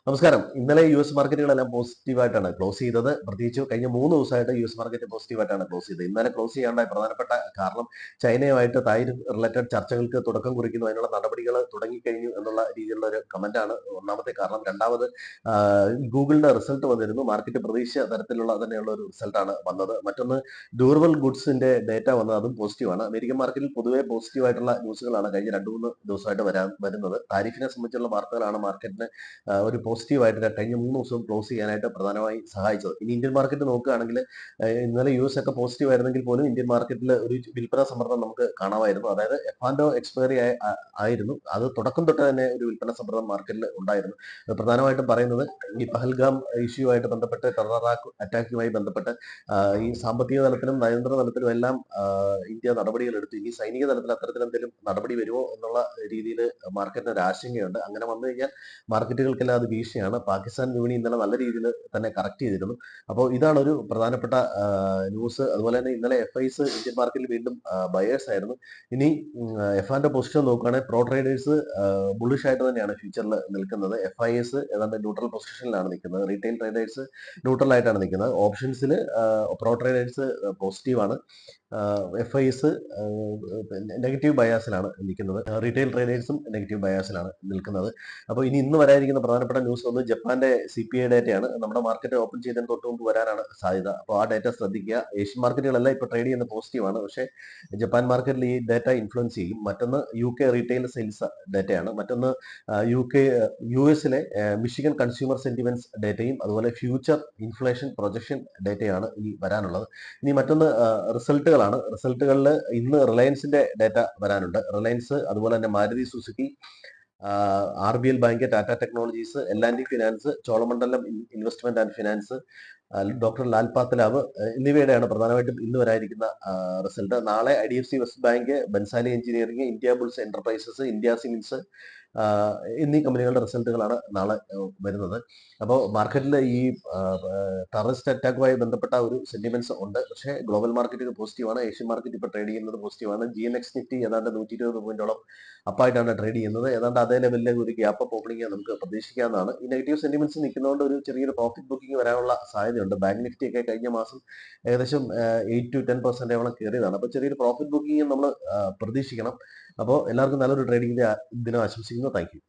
നമസ്കാരം. ഇന്നലെ US മാർക്കറ്റുകളെല്ലാം പോസിറ്റീവായിട്ടാണ് close ചെയ്തത്. പ്രത്യേകിച്ച് കഴിഞ്ഞ 3 ദിവസമായിട്ട് യുഎസ് മാർക്കറ്റ് പോസിറ്റീവായിട്ടാണ് ക്ലോസ് ചെയ്തത്. ഇന്നലെ ക്ലോസ് ചെയ്യാനുണ്ടായ പ്രധാനപ്പെട്ട കാരണം ചൈനയുമായിട്ട് തായ് റിലേറ്റഡ് ചർച്ചകൾക്ക് തുടക്കം കുറിക്കുന്നു, അതിനുള്ള നടപടികൾ തുടങ്ങിക്കഴിഞ്ഞു എന്നുള്ള രീതിയിലുള്ള ഒരു കമന്റാണ് ഒന്നാമത്തെ കാരണം. രണ്ടാമത് ഗൂഗിളിന്റെ റിസൾട്ട് വന്നിരുന്നു. മാർക്കറ്റ് പ്രതീക്ഷിച്ച തരത്തിലുള്ള തന്നെയുള്ള ഒരു റിസൾട്ടാണ് വന്നത്. മറ്റൊന്ന് ഡ്യൂറബിൾ ഗുഡ്സിന്റെ ഡേറ്റ വന്നത്, അതും പോസിറ്റീവാണ്. അമേരിക്കൻ മാർക്കറ്റിൽ പൊതുവെ പോസിറ്റീവായിട്ടുള്ള ന്യൂസുകളാണ് കഴിഞ്ഞ 2-3 ദിവസമായിട്ട് വരുന്നത്. താരിഫിനെ സംബന്ധിച്ചുള്ള വാർത്തകളാണ് മാർക്കറ്റിന് ഒരു പോസിറ്റീവായിട്ട് കഴിഞ്ഞ 3 ദിവസവും ക്ലോസ് ചെയ്യാനായിട്ട് പ്രധാനമായും സഹായിച്ചത്. ഇനി ഇന്ത്യൻ മാർക്കറ്റ് നോക്കുകയാണെങ്കിൽ ഇന്നലെ യുഎസ് ഒക്കെ പോസിറ്റീവ് ആയിരുന്നെങ്കിൽ പോലും ഇന്ത്യൻ മാർക്കറ്റിൽ ഒരു വിൽപ്പന സമ്മർദ്ദം നമുക്ക് കാണാമായിരുന്നു. അതായത് എഫ് എക്സ്പയറി ആയിരുന്നു. അത് തുടക്കം തൊട്ട് തന്നെ ഒരു വിൽപ്പന സമ്മർദ്ദം മാർക്കറ്റിൽ ഉണ്ടായിരുന്നു. പ്രധാനമായിട്ടും പറയുന്നത് ഈ പഹൽഗാം ഇഷ്യൂ ആയിട്ട് ബന്ധപ്പെട്ട്, ടെറർ അറ്റാക്കുമായി ബന്ധപ്പെട്ട് ഈ സാമ്പത്തിക തലത്തിലും നയതന്ത്ര തലത്തിലും എല്ലാം ഇന്ത്യ നടപടികൾ എടുത്തു. ഇനി സൈനിക തലത്തിൽ അത്തരത്തിലെന്തെങ്കിലും നടപടി വരുമോ എന്നുള്ള രീതിയിൽ മാർക്കറ്റിന് ഒരു ആശങ്കയുണ്ട്. അങ്ങനെ വന്നു കഴിഞ്ഞാൽ മാർക്കറ്റുകൾക്കെല്ലാം അത് ഭീഷണിയാണ്. പാകിസ്ഥാൻ വിപണി ഇന്നലെ നല്ല രീതിയിൽ തന്നെ കറക്റ്റ് ചെയ്തിരുന്നു. അപ്പോൾ ഇതാണ് ഒരു പ്രധാനപ്പെട്ട ന്യൂസ്. അതുപോലെ തന്നെ ഇന്നലെ FIs ഇന്ത്യൻ മാർക്കറ്റിൽ വീണ്ടും ബയേഴ്സ് ആയിരുന്നു. ഇനി എഫ് പൊസിഷൻ നോക്കുകയാണെങ്കിൽ പ്രോ ട്രേഡേഴ്സ് ബുള്ളിഷ് ആയിട്ട് തന്നെയാണ് ഫ്യൂച്ചറിൽ നിൽക്കുന്നത്. FIs ഏതാണ്ട് ന്യൂട്രൽ പൊസിഷനിലാണ് നിൽക്കുന്നത്. റീറ്റെയിൽ ട്രേഡേഴ്സ് ന്യൂട്രൽ ആയിട്ടാണ് നിൽക്കുന്നത്. ഓപ്ഷൻസിൽ പ്രോ ട്രേഡേഴ്സ് പോസിറ്റീവാണ്. FIs നെഗറ്റീവ് ബയാസിലാണ് നിൽക്കുന്നത്. റീറ്റെയിൽ ട്രേഡേഴ്സും നെഗറ്റീവ് ബയാസിലാണ് നിൽക്കുന്നത്. അപ്പോൾ ഇന്ന് വരാനിരിക്കുന്ന പ്രധാനപ്പെട്ട ന്യൂസ് ഒന്ന് ജപ്പാന്റെ CPI ഡേറ്റയാണ്. നമ്മുടെ മാർക്കറ്റ് ഓപ്പൺ ചെയ്തതിന് തൊട്ട് മുമ്പ് വരാനാണ് സാധ്യത. അപ്പോൾ ആ ഡേറ്റ ശ്രദ്ധിക്കുക. ഏഷ്യൻ മാർക്കറ്റുകളെല്ലാം ഇപ്പോൾ ട്രേഡ് ചെയ്യുന്ന പോസിറ്റീവാണ്. പക്ഷേ ജപ്പാൻ മാർക്കറ്റിൽ ഈ ഡേറ്റ ഇൻഫ്ലുവൻസ് ചെയ്യും. മറ്റൊന്ന് UK റീറ്റെയിൽ സെയിൽസ് ഡേറ്റയാണ്. മറ്റൊന്ന് US മിഷിഗൻ കൺസ്യൂമർ സെന്റിമെന്റ്സ് ഡേറ്റയും അതുപോലെ ഫ്യൂച്ചർ ഇൻഫ്ലേഷൻ പ്രൊജക്ഷൻ ഡേറ്റയാണ് ഇനി വരാനുള്ളത്. ഇനി മറ്റൊന്ന് റിസൾട്ടുകളാണ്. റിസൾട്ടുകളിൽ ഇന്ന് റിലയൻസിന്റെ ഡേറ്റ വരാനുണ്ട്. റിലയൻസ്, അതുപോലെ തന്നെ Maruti Suzuki, RBL bank, Tata technologies, L&T finance, Cholamandalam investment and finance, doctor Lal PathLabs എന്നിവയുടെയാണ് പ്രധാനമായിട്ടും ഇന്ന് വരാനിരിക്കുന്ന റിസൾട്ട്. നാളെ IDFC west bank, Bansali engineering, Indiabulls enterprises, India cements എന്നീ കമ്പനികളുടെ റിസൾട്ടുകളാണ് നാളെ വരുന്നത്. അപ്പോൾ മാർക്കറ്റിൽ ഈ ടെററിസ്റ്റ് അറ്റാക്കുമായി ബന്ധപ്പെട്ട ഒരു സെന്റിമെന്റ്സ് ഉണ്ട്. പക്ഷേ ഗ്ലോബൽ മാർക്കറ്റ് പോസിറ്റീവാണ്. ഏഷ്യൻ മാർക്കറ്റ് ഇപ്പോൾ ട്രേഡ് ചെയ്യുന്നത് പോസിറ്റീവാണ്. GNX നിഫ്റ്റി ഏതാണ്ട് 120 പോയിന്റോളം അപ്പായിട്ടാണ് ട്രേഡ് ചെയ്യുന്നത്. ഏതാണ്ട് അതേ ലെവലിലെ ഒരു ഗ്യാപ്പ് അപ്പ് ഓപ്പണിംഗ് നമുക്ക് പ്രതീക്ഷിക്കാവുന്നതാണ്. ഈ നെഗറ്റീവ് സെന്റിമെന്റ്സ് നിൽക്കുന്നതുകൊണ്ട് ഒരു ചെറിയൊരു പ്രോഫിറ്റ് ബുക്കിംഗ് വരാനുള്ള സാധ്യതയുണ്ട്. ബാങ്ക് നിഫ്റ്റി ഒക്കെ കഴിഞ്ഞ മാസം ഏകദേശം 8-10% കയറിയതാണ്. അപ്പോൾ ചെറിയൊരു പ്രോഫിറ്റ് ബുക്കിംഗ് നമ്മൾ പ്രതീക്ഷിക്കണം. അപ്പോൾ എല്ലാവർക്കും നല്ലൊരു ട്രേഡിംഗ് ദിനം ആശംസിക്കുന്നു. Thank you.